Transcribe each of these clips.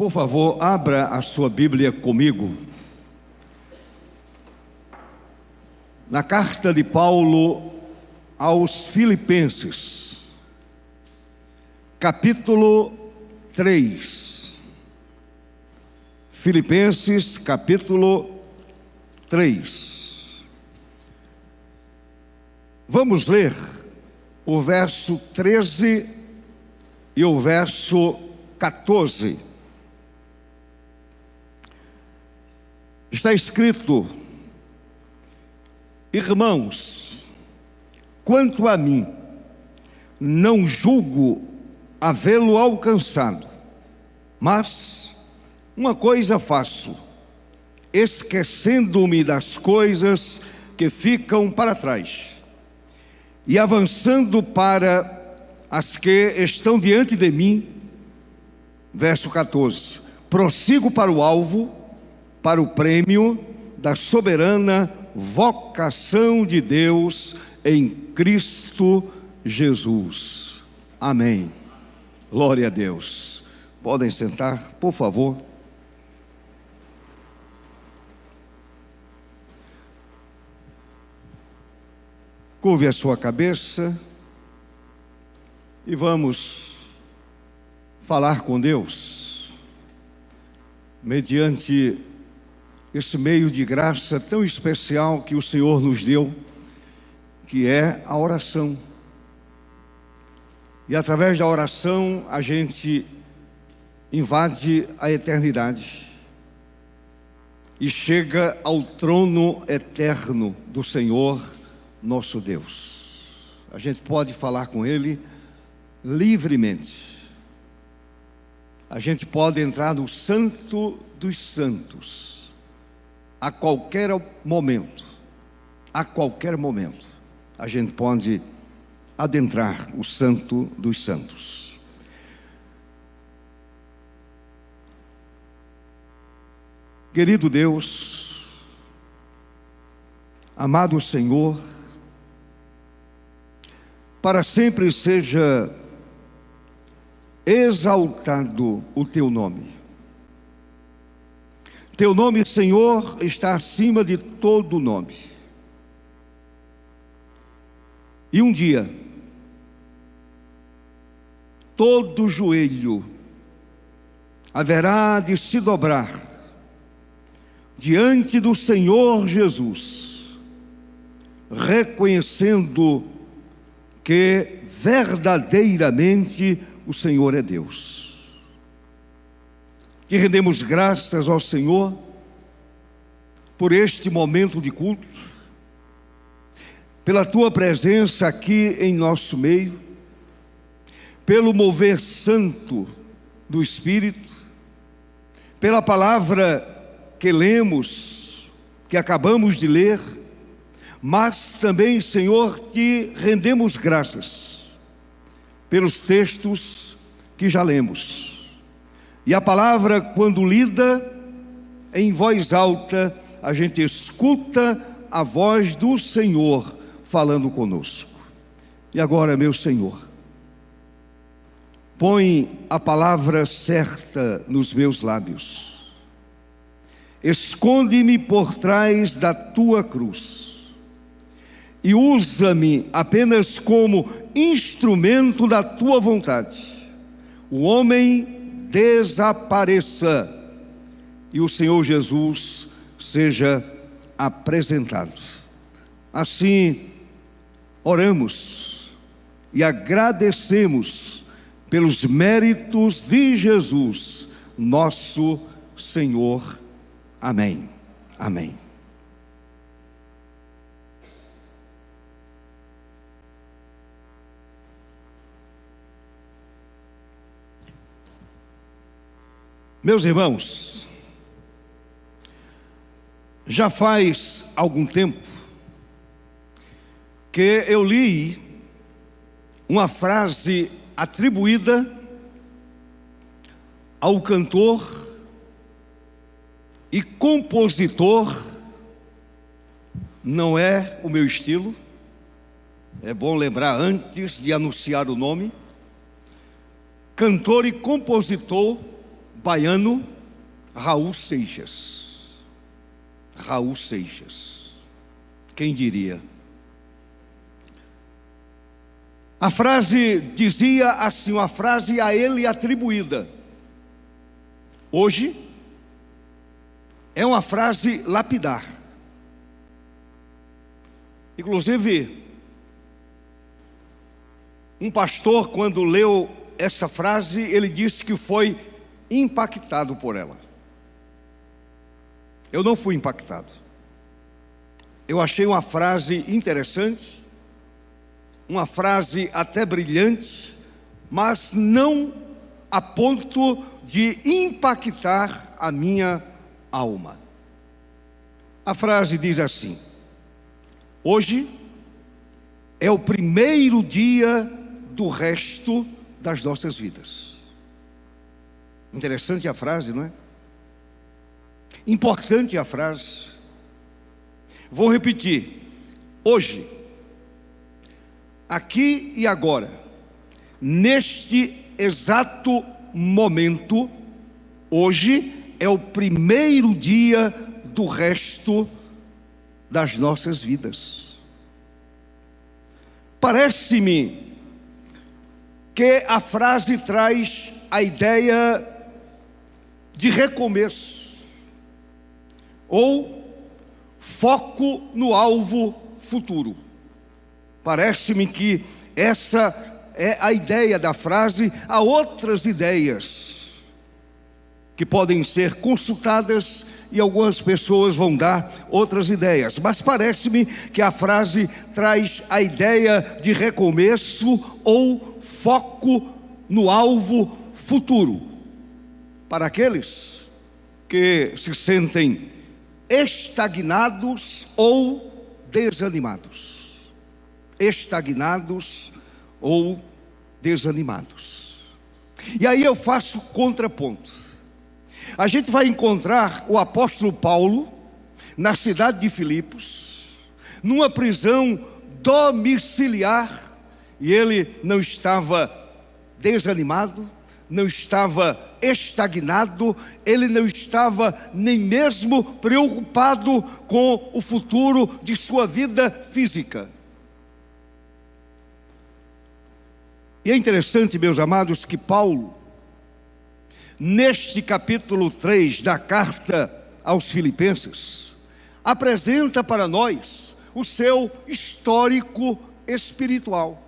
Por favor, abra a sua Bíblia comigo. Na carta de Paulo aos Filipenses, capítulo 3. Filipenses, capítulo 3. Vamos ler o verso 13 e o verso 14. Está escrito: irmãos, quanto a mim, não julgo havê-lo alcançado, mas uma coisa faço, esquecendo-me das coisas que ficam para trás e avançando para as que estão diante de mim. Verso 14: prossigo para o alvo, para o prêmio da soberana vocação de Deus em Cristo Jesus. Amém. Glória a Deus. Podem sentar, por favor. Curve a sua cabeça e vamos falar com Deus mediante esse meio de graça tão especial que o Senhor nos deu, que é a oração. E através da oração a gente invade a eternidade e chega ao trono eterno do Senhor nosso Deus. A gente pode falar com Ele livremente. A gente pode entrar no Santo dos Santos a qualquer momento. A qualquer momento a gente pode adentrar o Santo dos Santos. Querido Deus, amado Senhor, para sempre seja exaltado o Teu nome. Teu nome, Senhor, está acima de todo nome. E um dia, todo joelho haverá de se dobrar diante do Senhor Jesus, reconhecendo que verdadeiramente o Senhor é Deus. Te rendemos graças ao Senhor por este momento de culto, pela Tua presença aqui em nosso meio, pelo mover santo do Espírito, pela palavra que lemos, que acabamos de ler, mas também, Senhor, Te rendemos graças pelos textos que já lemos. E a palavra, quando lida em voz alta, a gente escuta a voz do Senhor falando conosco. E agora, meu Senhor, põe a palavra certa nos meus lábios. Esconde-me por trás da Tua cruz e usa-me apenas como instrumento da Tua vontade. O homem desapareça e o Senhor Jesus seja apresentado. Assim, oramos e agradecemos pelos méritos de Jesus, nosso Senhor. Amém. Amém. Meus irmãos, já faz algum tempo que eu li uma frase atribuída ao cantor e compositor. Não é o meu estilo, é bom lembrar antes de anunciar o nome. Cantor e compositor baiano Raul Seixas. Raul Seixas. Quem diria? A frase dizia assim, uma frase a ele atribuída. Hoje é uma frase lapidar. Inclusive, um pastor, quando leu essa frase, ele disse que foi impactado por ela. Eu não fui impactado. Eu achei uma frase interessante, uma frase até brilhante, mas não a ponto de impactar a minha alma. A frase diz assim: hoje é o primeiro dia do resto das nossas vidas. Interessante a frase, não é? Importante a frase. Vou repetir. Hoje, aqui e agora, neste exato momento, hoje é o primeiro dia do resto das nossas vidas. Parece-me que a frase traz a ideia de recomeço, ou foco no alvo futuro. Parece-me que essa é a ideia da frase. Há outras ideias que podem ser consultadas e algumas pessoas vão dar outras ideias, mas parece-me que a frase traz a ideia de recomeço ou foco no alvo futuro, para aqueles que se sentem estagnados ou desanimados. Estagnados ou desanimados. E aí eu faço contraponto. A gente vai encontrar o apóstolo Paulo na cidade de Filipos, numa prisão domiciliar, e ele não estava desanimado, não estava estagnado, ele não estava nem mesmo preocupado com o futuro de sua vida física. E é interessante, meus amados, que Paulo, neste capítulo 3 da carta aos Filipenses, apresenta para nós o seu histórico espiritual,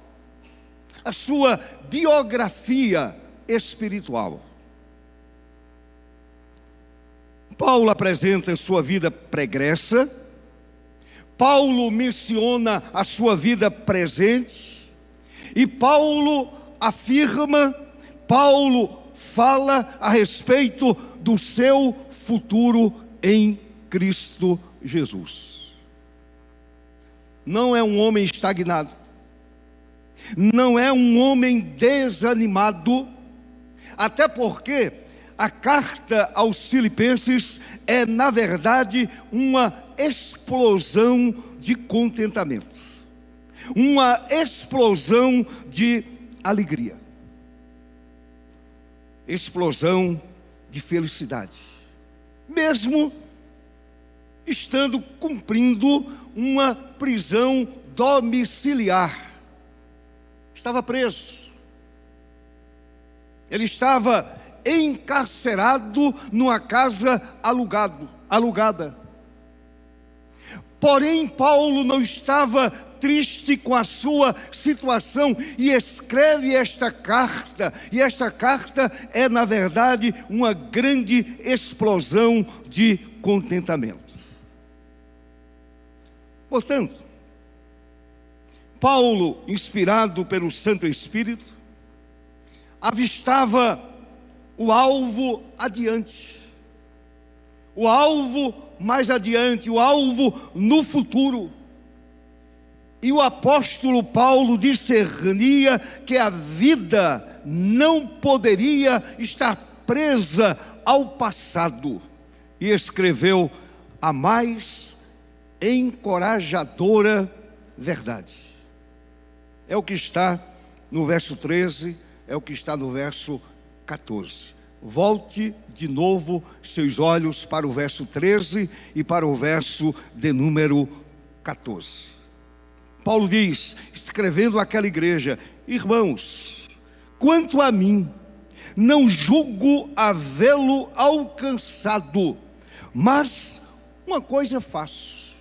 a sua biografia espiritual. Paulo apresenta sua vida pregressa, Paulo menciona a sua vida presente, e Paulo afirma, Paulo fala a respeito do seu futuro em Cristo Jesus. Não é um homem estagnado, não é um homem desanimado, até porque a carta aos Filipenses é, na verdade, uma explosão de contentamento, uma explosão de alegria, explosão de felicidade, mesmo estando cumprindo uma prisão domiciliar. Estava preso, ele estava encarcerado numa casa alugada. Porém, Paulo não estava triste com a sua situação e escreve esta carta, e esta carta é, na verdade, uma grande explosão de contentamento. Portanto, Paulo, inspirado pelo Santo Espírito, avistava o alvo adiante, o alvo mais adiante, o alvo no futuro. E o apóstolo Paulo discernia que a vida não poderia estar presa ao passado, e escreveu a mais encorajadora verdade. É o que está no verso 13, é o que está no verso 14. volte de novo seus olhos para o verso 13 e para o verso de número 14. Paulo diz, escrevendo àquela igreja: irmãos, quanto a mim, não julgo havê-lo alcançado, mas uma coisa faço,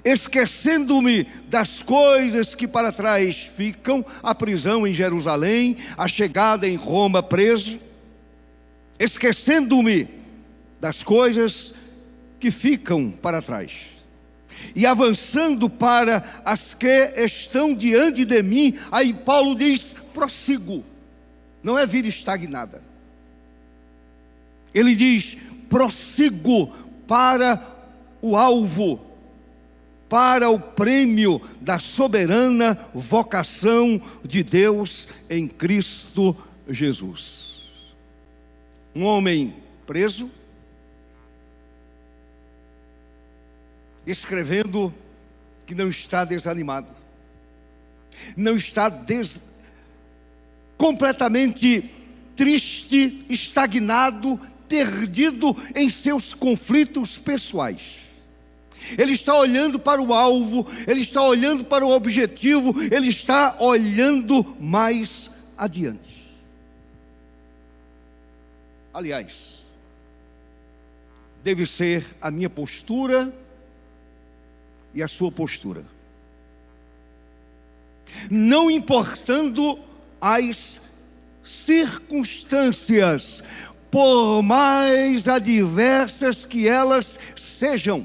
esquecendo-me das coisas que para trás ficam, a prisão em Jerusalém, a chegada em Roma preso, esquecendo-me das coisas que ficam para trás, e avançando para as que estão diante de mim. Aí Paulo diz: prossigo, não é vida estagnada. Ele diz: prossigo para o alvo, para o prêmio da soberana vocação de Deus em Cristo Jesus. Um homem preso, escrevendo que não está desanimado, não está completamente triste, estagnado, perdido em seus conflitos pessoais. Ele está olhando para o alvo, ele está olhando para o objetivo, ele está olhando mais adiante. Aliás, deve ser a minha postura e a sua postura, não importando as circunstâncias, por mais adversas que elas sejam.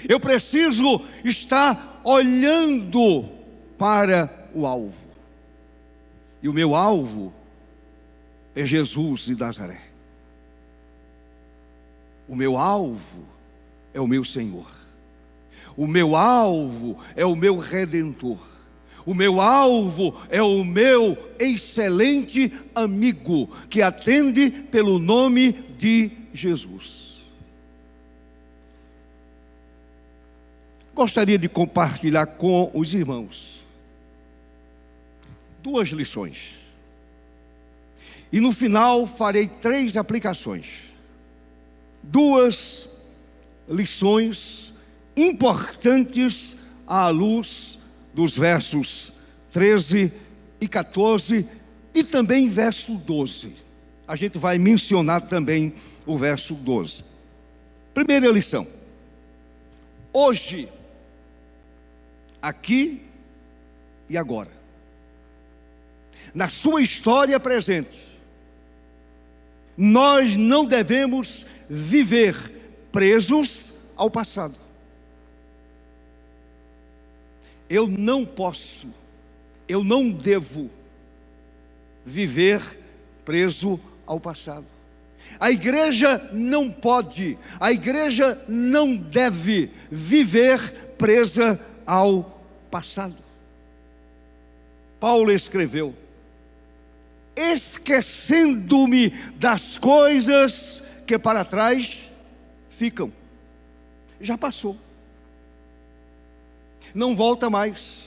Eu preciso estar olhando para o alvo, e o meu alvo é Jesus de Nazaré. O meu alvo é o meu Senhor. O meu alvo é o meu Redentor. O meu alvo é o meu excelente amigo, que atende pelo nome de Jesus. Gostaria de compartilhar com os irmãos 2 lições. E no final farei 3 aplicações. 2 lições importantes à luz dos versos 13 e 14 e também verso 12. A gente vai mencionar também o verso 12. Primeira lição: hoje, aqui e agora, na sua história presente, nós não devemos viver presos ao passado. Eu não posso, eu não devo viver preso ao passado. A igreja não pode, a igreja não deve viver presa ao passado. Paulo escreveu: esquecendo-me das coisas que para trás ficam. Já passou, não volta mais.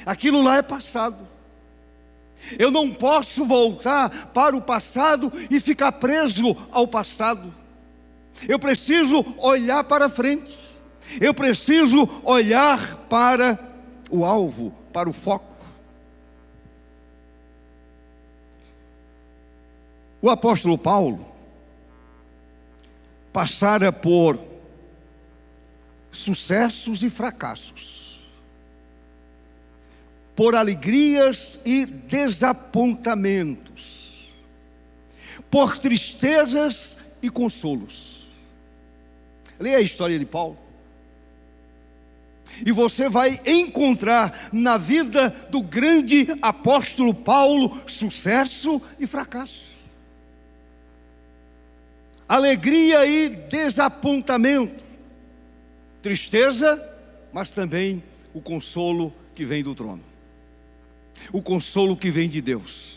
Aquilo lá é passado. Eu não posso voltar para o passado e ficar preso ao passado. Eu preciso olhar para frente. Eu preciso olhar para o alvo, para o foco. O apóstolo Paulo passara por sucessos e fracassos, por alegrias e desapontamentos, por tristezas e consolos. Leia a história de Paulo, e você vai encontrar na vida do grande apóstolo Paulo sucesso e fracasso, alegria e desapontamento, tristeza, mas também o consolo que vem do trono, o consolo que vem de Deus,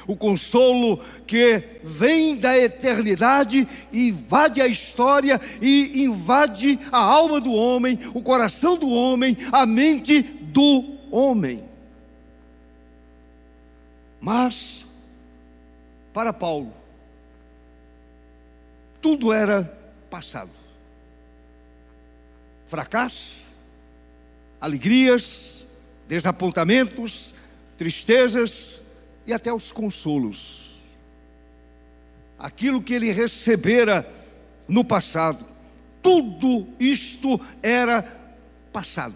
o consolo que vem da eternidade e invade a história e invade a alma do homem, o coração do homem, a mente do homem. Mas para Paulo, tudo era passado. Fracasso, alegrias, desapontamentos, tristezas e até os consolos. Aquilo que ele recebera no passado, tudo isto era passado.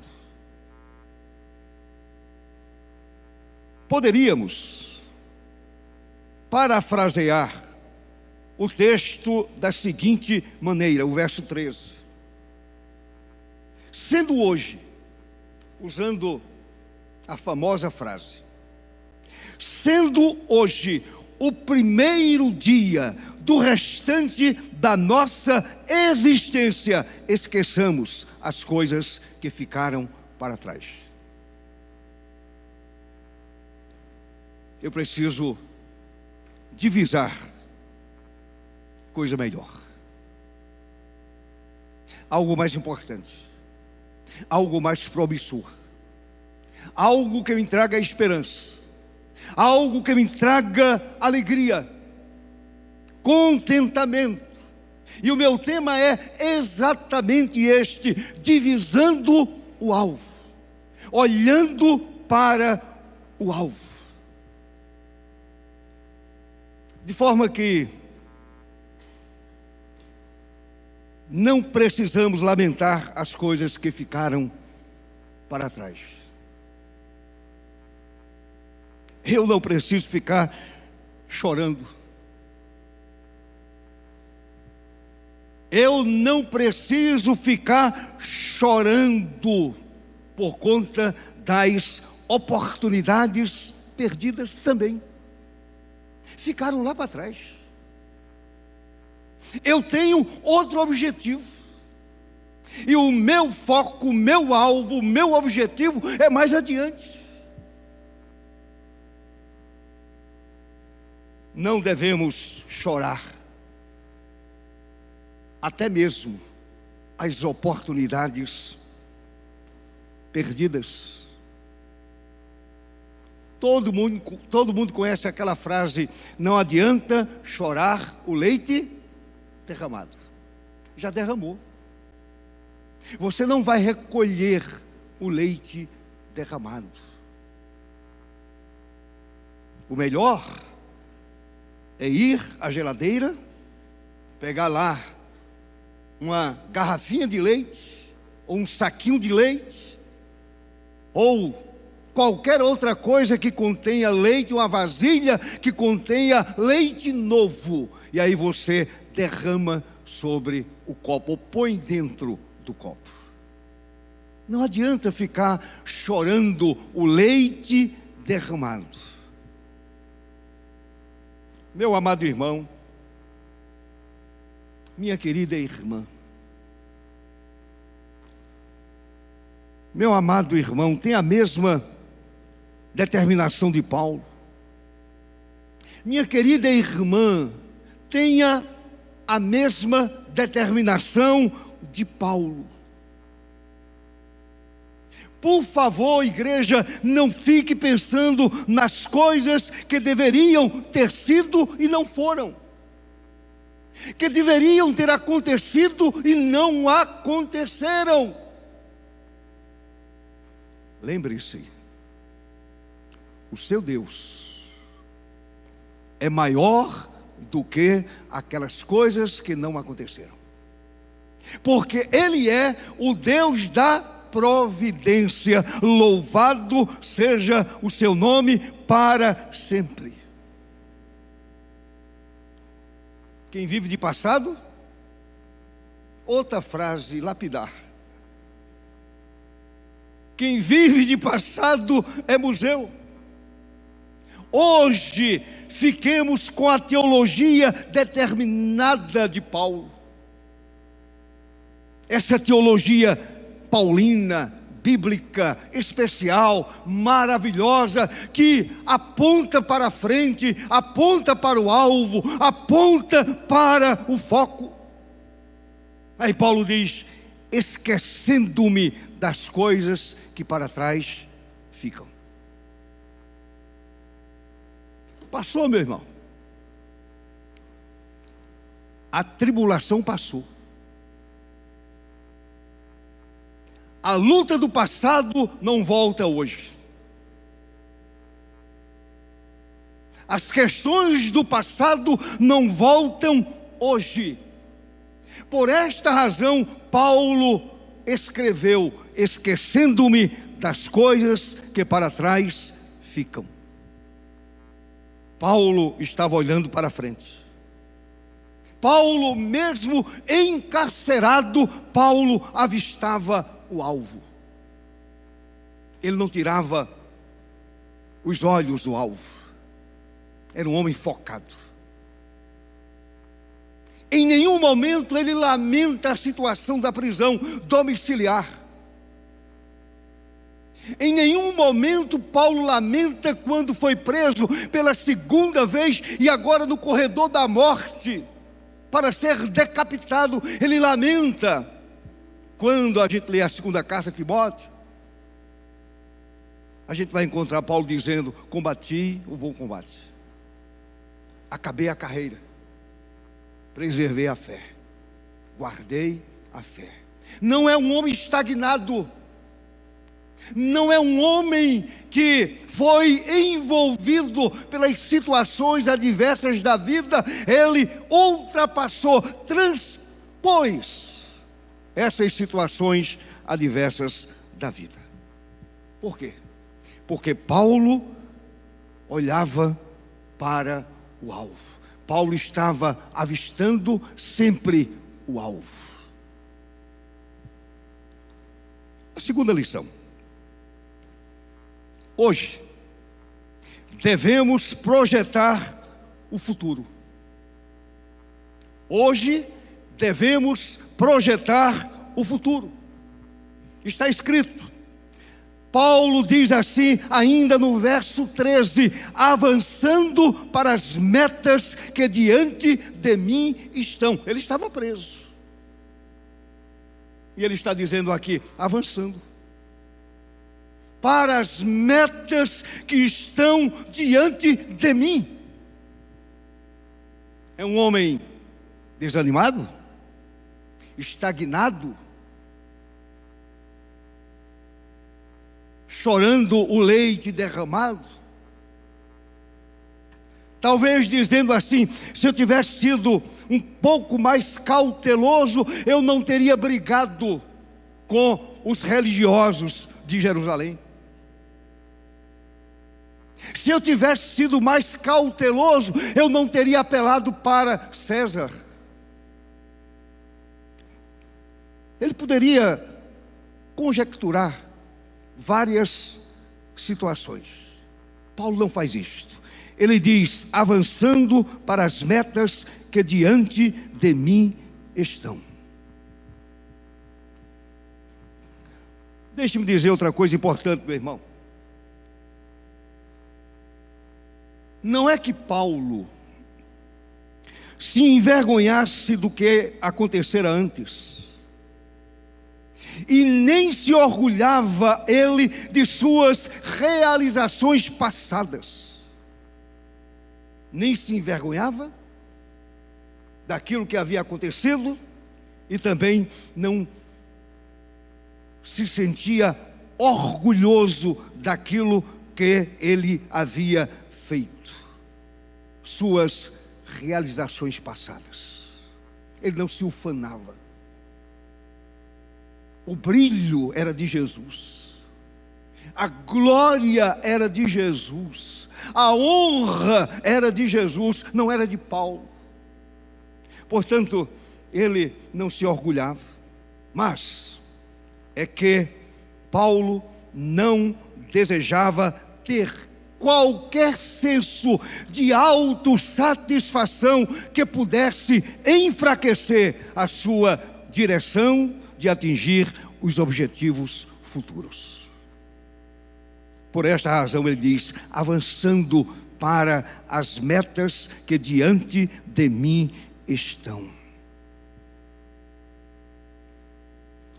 Poderíamos parafrasear o texto da seguinte maneira, o verso 13. Sendo hoje, usando a famosa frase, sendo hoje o primeiro dia do restante da nossa existência, esqueçamos as coisas que ficaram para trás. Eu preciso divisar coisa melhor, algo mais importante, algo mais promissor, algo que me traga esperança, algo que me traga alegria, contentamento. E o meu tema é exatamente este: divisando o alvo, olhando para o alvo. De forma que não precisamos lamentar as coisas que ficaram para trás. Eu não preciso ficar chorando. Eu não preciso ficar chorando por conta das oportunidades perdidas também. Ficaram lá para trás. Eu tenho outro objetivo. E o meu foco, o meu alvo, o meu objetivo é mais adiante. Não devemos chorar, até mesmo as oportunidades perdidas. Todo mundo conhece aquela frase: não adianta chorar o leite derramado. Já derramou. Você não vai recolher o leite derramado. O melhor é ir à geladeira, pegar lá uma garrafinha de leite, ou um saquinho de leite, ou qualquer outra coisa que contenha leite, uma vasilha que contenha leite novo, e aí você derrama sobre o copo, ou põe dentro do copo. Não adianta ficar chorando o leite derramado. Meu amado irmão, minha querida irmã, meu amado irmão, tem a mesma determinação de Paulo. Minha querida irmã, tenha a mesma determinação de Paulo. Por favor, igreja, não fique pensando nas coisas que deveriam ter sido e não foram, que deveriam ter acontecido e não aconteceram. Lembre-se, o seu Deus é maior do que aquelas coisas que não aconteceram, porque Ele é o Deus da providência. Louvado seja o seu nome para sempre. Quem vive de passado, outra frase lapidar: quem vive de passado é museu. Hoje, fiquemos com a teologia determinada de Paulo. Essa teologia paulina, bíblica, especial, maravilhosa, que aponta para a frente, aponta para o alvo, aponta para o foco. Aí Paulo diz: esquecendo-me das coisas que para trás ficam. Passou, meu irmão. A tribulação passou. A luta do passado não volta hoje. As questões do passado não voltam hoje. Por esta razão, Paulo escreveu: esquecendo-me das coisas que para trás ficam. Paulo estava olhando para frente. Paulo, mesmo encarcerado, Paulo avistava o alvo. Ele não tirava os olhos do alvo. Era um homem focado. Em nenhum momento ele lamenta a situação da prisão domiciliar. Em nenhum momento Paulo lamenta quando foi preso pela segunda vez e agora no corredor da morte para ser decapitado. Ele lamenta. Quando a gente lê a segunda carta de Timóteo, a gente vai encontrar Paulo dizendo: combati o bom combate, acabei a carreira, preservei a fé, guardei a fé. Não é um homem estagnado, não é um homem que foi envolvido pelas situações adversas da vida. Ele ultrapassou, transpôs essas situações adversas da vida. Por quê? Porque Paulo olhava para o alvo. Paulo estava avistando sempre o alvo. A segunda lição: hoje devemos projetar o futuro. Hoje devemos projetar o futuro. Está escrito, Paulo diz assim, ainda no verso 13: avançando para as metas que diante de mim estão. Ele estava preso. E ele está dizendo aqui, avançando para as metas que estão diante de mim. É um homem desanimado? Estagnado? Chorando o leite derramado? Talvez dizendo assim: se eu tivesse sido um pouco mais cauteloso, eu não teria brigado com os religiosos de Jerusalém. Se eu tivesse sido mais cauteloso, eu não teria apelado para César. Ele poderia conjecturar várias situações. Paulo não faz isto. Ele diz, avançando para as metas que diante de mim estão. Deixe-me dizer outra coisa importante, meu irmão. Não é que Paulo se envergonhasse do que acontecera antes, e nem se orgulhava ele de suas realizações passadas, nem se envergonhava daquilo que havia acontecido, e também não se sentia orgulhoso daquilo que ele havia feito, suas realizações passadas. Ele não se ufanava. O brilho era de Jesus, a glória era de Jesus, a honra era de Jesus, não era de Paulo. Portanto, ele não se orgulhava, mas é que Paulo não desejava ter qualquer senso de autossatisfação que pudesse enfraquecer a sua direção de atingir os objetivos futuros. Por esta razão ele diz, avançando para as metas que diante de mim estão.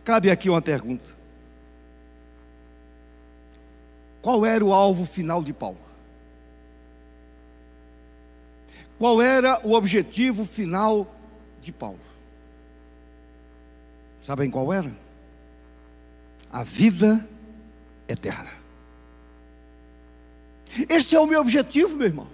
Cabe aqui uma pergunta: qual era o alvo final de Paulo? Qual era o objetivo final de Paulo. Sabem qual era? A vida eterna. Esse é o meu objetivo, meu irmão.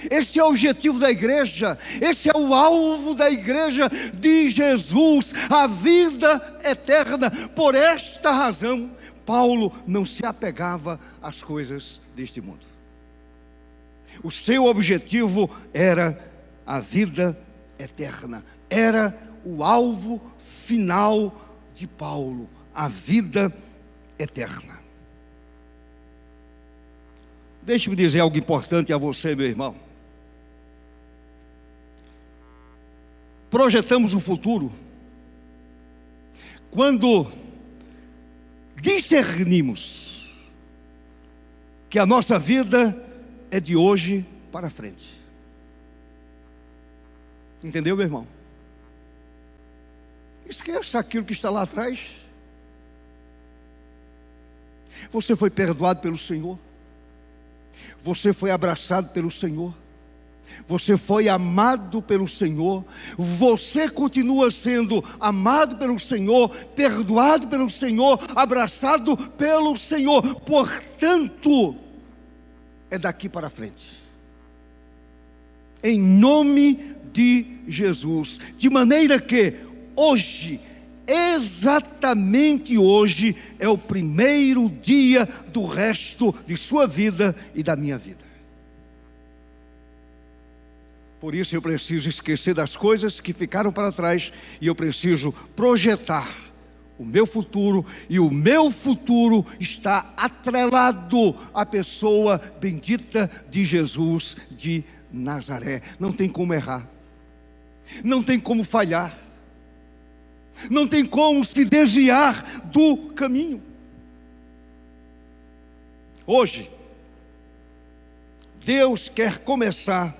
Esse é o objetivo da igreja. Esse é o alvo da igreja de Jesus, a vida eterna. Por esta razão, Paulo não se apegava às coisas deste mundo. O seu objetivo era a vida eterna. Era o alvo final de Paulo, a vida eterna. Deixe-me dizer algo importante a você, meu irmão. Projetamos o futuro quando discernimos que a nossa vida é de hoje para frente. Entendeu, meu irmão? Esqueça aquilo que está lá atrás. Você foi perdoado pelo Senhor. Você foi abraçado pelo Senhor. Você foi amado pelo Senhor. Você continua sendo amado pelo Senhor, perdoado pelo Senhor, abraçado pelo Senhor. Portanto, é daqui para frente. Em nome de Jesus. De maneira que hoje, exatamente hoje, é o primeiro dia do resto de sua vida e da minha vida. Por isso eu preciso esquecer das coisas que ficaram para trás e eu preciso projetar o meu futuro, e o meu futuro está atrelado à pessoa bendita de Jesus de Nazaré. Não tem como errar, não tem como falhar, não tem como se desviar do caminho. Hoje, Deus quer começar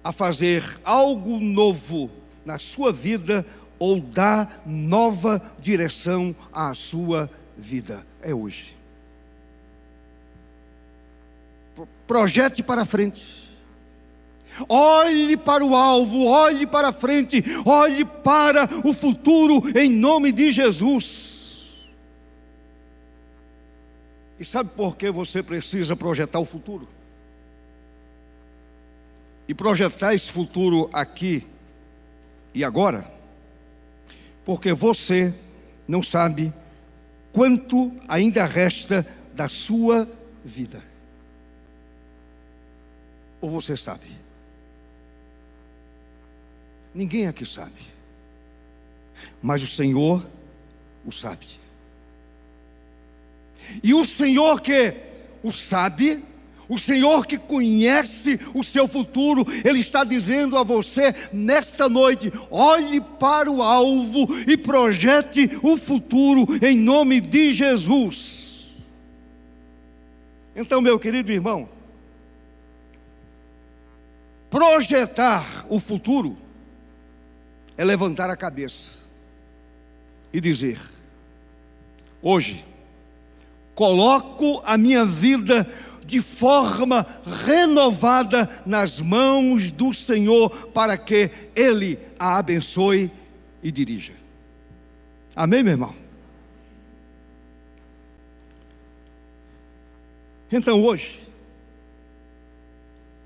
a fazer algo novo na sua vida, ou dar nova direção à sua vida. É hoje. Projete para frente. Olhe para o alvo, olhe para frente, olhe para o futuro em nome de Jesus. E sabe por que você precisa projetar o futuro? E projetar esse futuro aqui e agora? Porque você não sabe quanto ainda resta da sua vida. Ou você sabe? Ninguém aqui sabe. Mas o Senhor o sabe. E o Senhor que o sabe, o Senhor que conhece o seu futuro, Ele está dizendo a você nesta noite: olhe para o alvo e projete o futuro em nome de Jesus. Então, meu querido irmão, projetar o futuro é levantar a cabeça e dizer: hoje, coloco a minha vida de forma renovada nas mãos do Senhor, para que Ele a abençoe e dirija. Amém, meu irmão? Então hoje,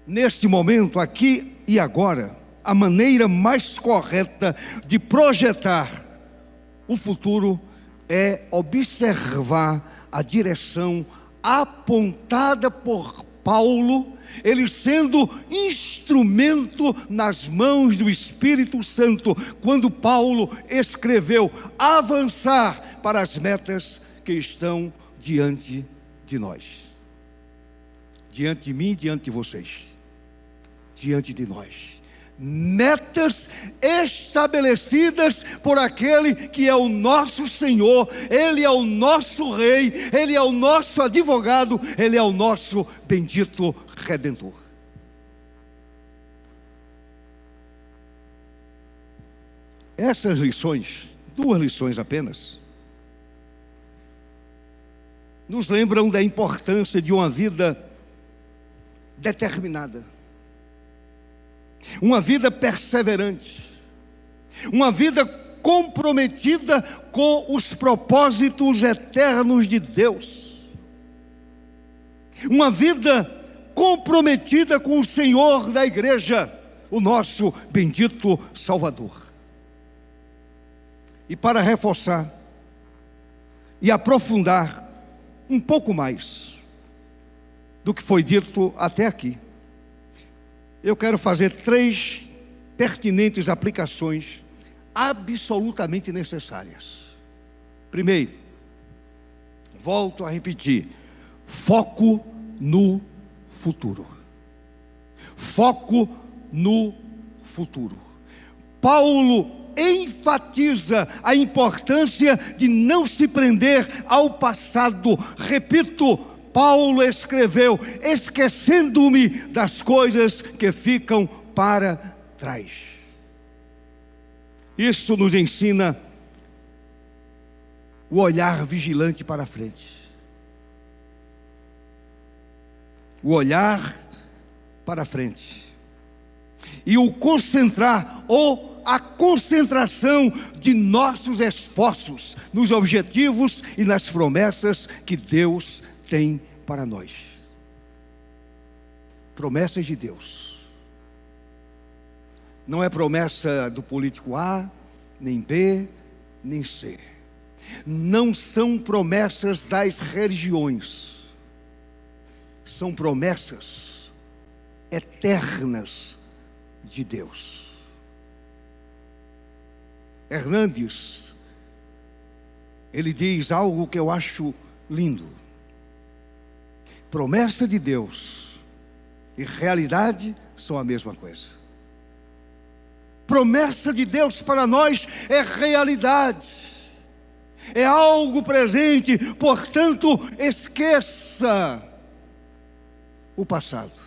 neste momento, aqui e agora, a maneira mais correta de projetar o futuro é observar a direção apontada por Paulo, ele sendo instrumento nas mãos do Espírito Santo, quando Paulo escreveu: avançar para as metas que estão diante de nós, diante de mim, diante de vocês, diante de nós. Metas estabelecidas por aquele que é o nosso Senhor. Ele é o nosso Rei, Ele é o nosso advogado, Ele é o nosso bendito Redentor. Essas lições, 2 lições apenas, nos lembram da importância de uma vida determinada. uma vida perseverante, uma vida comprometida com os propósitos eternos de Deus, uma vida comprometida com o Senhor da igreja, o nosso bendito Salvador. E para reforçar e aprofundar um pouco mais do que foi dito até aqui, eu quero fazer 3 pertinentes aplicações absolutamente necessárias. Primeiro, volto a repetir: foco no futuro. Foco no futuro. Paulo enfatiza a importância de não se prender ao passado. Repito, Paulo escreveu: esquecendo-me das coisas que ficam para trás. Isso nos ensina o olhar vigilante para a frente, o olhar para a frente, e o concentrar ou a concentração de nossos esforços nos objetivos e nas promessas que Deus tem para nós. Promessas de Deus. Não é promessa do político A, nem B, nem C. Não são promessas das religiões. São promessas eternas de Deus. Hernandes, ele diz algo que eu acho lindo: promessa de Deus e realidade são a mesma coisa. Promessa de Deus para nós é realidade, é algo presente. Portanto, esqueça o passado,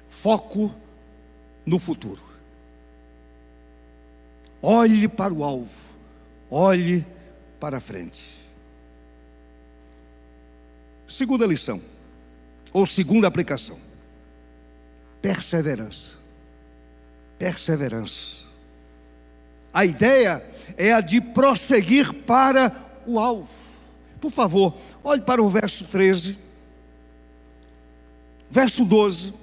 foco no futuro. Olhe para o alvo, olhe para frente. Segunda lição, ou segunda aplicação: perseverança. Perseverança. A ideia é a de prosseguir para o alvo. Por favor, olhe para o verso 13, verso 12,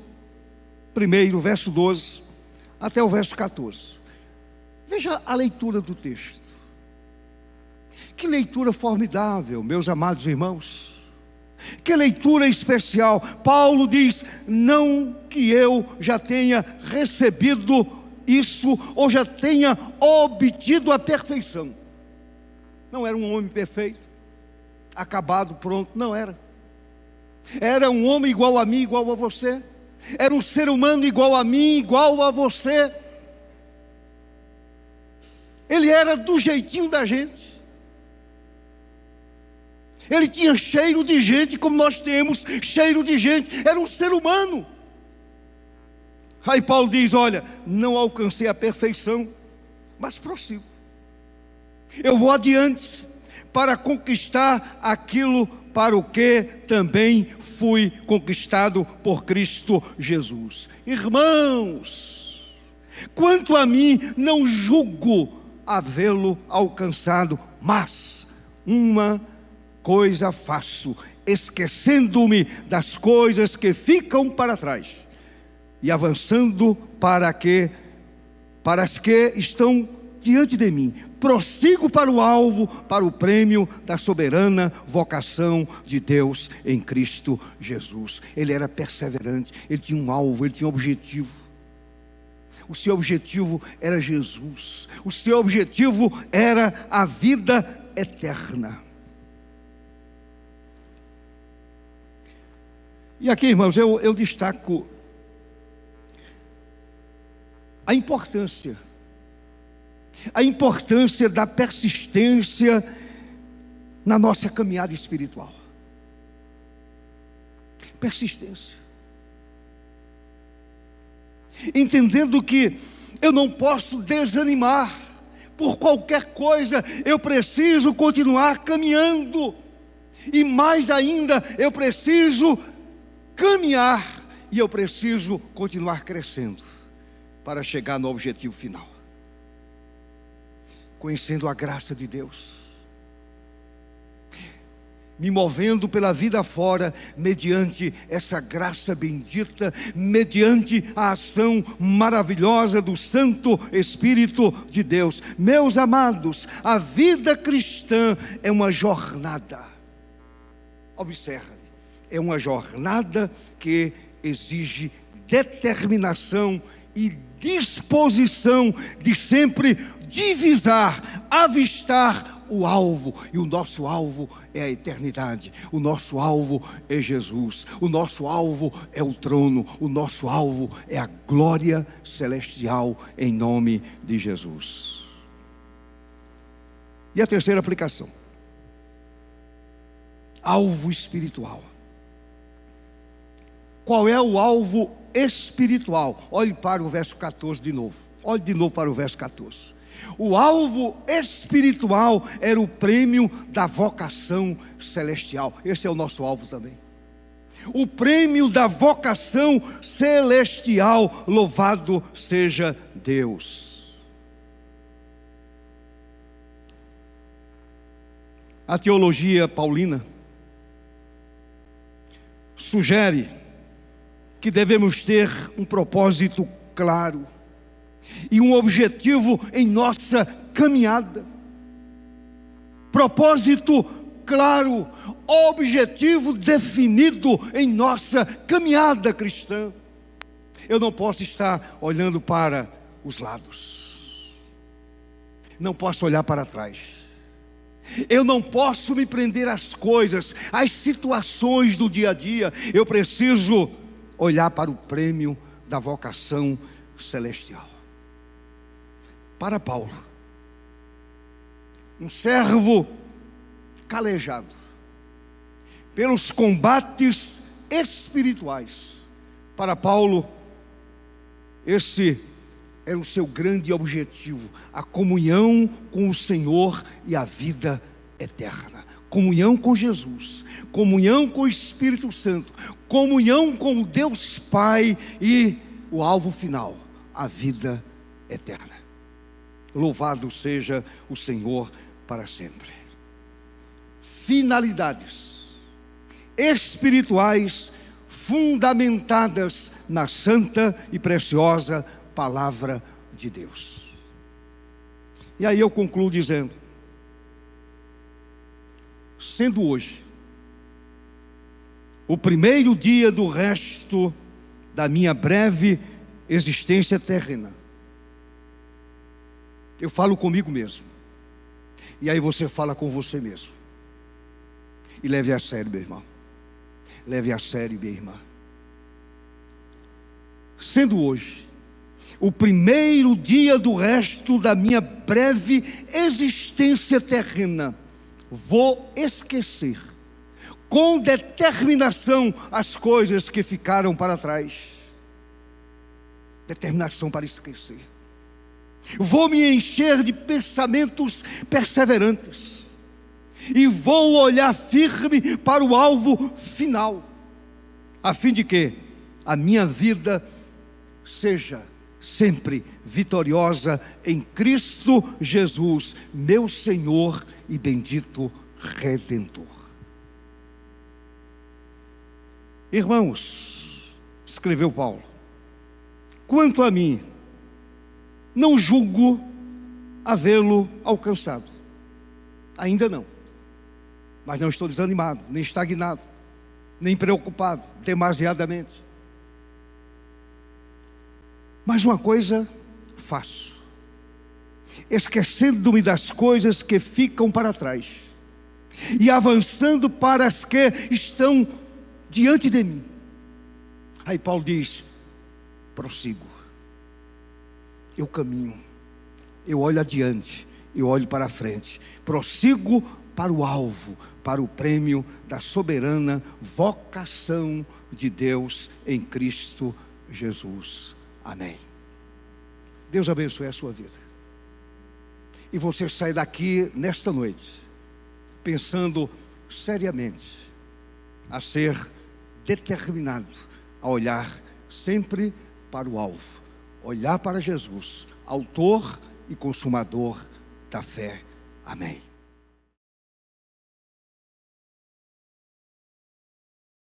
primeiro, verso 12, até o verso 14. Veja a leitura do texto. Que leitura formidável, meus amados irmãos. Que leitura especial. Paulo diz: não que eu já tenha recebido isso, ou já tenha obtido a perfeição. Não era um homem perfeito, acabado, pronto, não era. Era um homem igual a mim, igual a você. Era um ser humano igual a mim, igual a você. Ele era do jeitinho da gente. Ele tinha cheiro de gente como nós temos cheiro de gente. Era um ser humano. Aí Paulo diz: olha, não alcancei a perfeição, mas prossigo. Eu vou adiante para conquistar aquilo para o que também fui conquistado por Cristo Jesus. Irmãos, quanto a mim, não julgo havê-lo alcançado, mas uma coisa faço, esquecendo-me das coisas que ficam para trás e avançando para as que estão diante de mim, prossigo para o alvo, para o prêmio da soberana vocação de Deus em Cristo Jesus. Ele era perseverante, ele tinha um alvo, ele tinha um objetivo. O seu objetivo era Jesus, o seu objetivo era a vida eterna. E aqui, irmãos, eu destaco a importância da persistência na nossa caminhada espiritual. Persistência. Entendendo que eu não posso desanimar por qualquer coisa, eu preciso continuar caminhando, e mais ainda, eu preciso caminhar e eu preciso continuar crescendo para chegar no objetivo final. Conhecendo a graça de Deus, me movendo pela vida fora, mediante essa graça bendita, mediante a ação maravilhosa do Santo Espírito de Deus. Meus amados, a vida cristã é uma jornada. Observe, é uma jornada que exige determinação e disposição de sempre divisar, avistar o alvo, e o nosso alvo é a eternidade, o nosso alvo é Jesus, o nosso alvo é o trono, o nosso alvo é a glória celestial, em nome de Jesus. E a terceira aplicação: alvo espiritual. Qual é o alvo espiritual? Olhe para o verso 14 de novo. Olhe de novo para o verso 14. O alvo espiritual era o prêmio da vocação celestial. Esse é o nosso alvo também. O prêmio da vocação celestial. Louvado seja Deus. A teologia paulina sugere que devemos ter um propósito claro e um objetivo em nossa caminhada. Propósito claro, objetivo definido em nossa caminhada cristã. Eu não posso estar olhando para os lados, não posso olhar para trás, eu não posso me prender às coisas, às situações do dia a dia. Eu preciso olhar para o prêmio da vocação celestial. Para Paulo, um servo calejado pelos combates espirituais, para Paulo, esse era o seu grande objetivo: a comunhão com o Senhor e a vida eterna. Comunhão com Jesus, comunhão com o Espírito Santo, comunhão com Deus Pai e o alvo final, a vida eterna. Louvado seja o Senhor para sempre. Finalidades espirituais fundamentadas na santa e preciosa palavra de Deus. E aí eu concluo dizendo: sendo hoje o primeiro dia do resto da minha breve existência terrena, eu falo comigo mesmo, e aí você fala com você mesmo, e leve a sério, meu irmão, leve a sério, minha irmã. Sendo hoje o primeiro dia do resto da minha breve existência terrena, vou esquecer com determinação as coisas que ficaram para trás. Determinação para esquecer. Vou me encher de pensamentos perseverantes e vou olhar firme para o alvo final, a fim de que a minha vida seja sempre vitoriosa em Cristo Jesus, meu Senhor e bendito Redentor. Irmãos, escreveu Paulo, quanto a mim, não julgo havê-lo alcançado. Ainda não. Mas não estou desanimado, nem estagnado, nem preocupado demasiadamente. Mas uma coisa faço, esquecendo-me das coisas que ficam para trás e avançando para as que estão diante de mim. Aí Paulo diz: prossigo. Eu caminho, eu olho adiante, eu olho para frente, prossigo para o alvo, para o prêmio da soberana vocação de Deus em Cristo Jesus. Amém. Deus abençoe a sua vida. E você sai daqui nesta noite pensando seriamente a ser determinado a olhar sempre para o alvo, olhar para Jesus, autor e consumador da fé. Amém.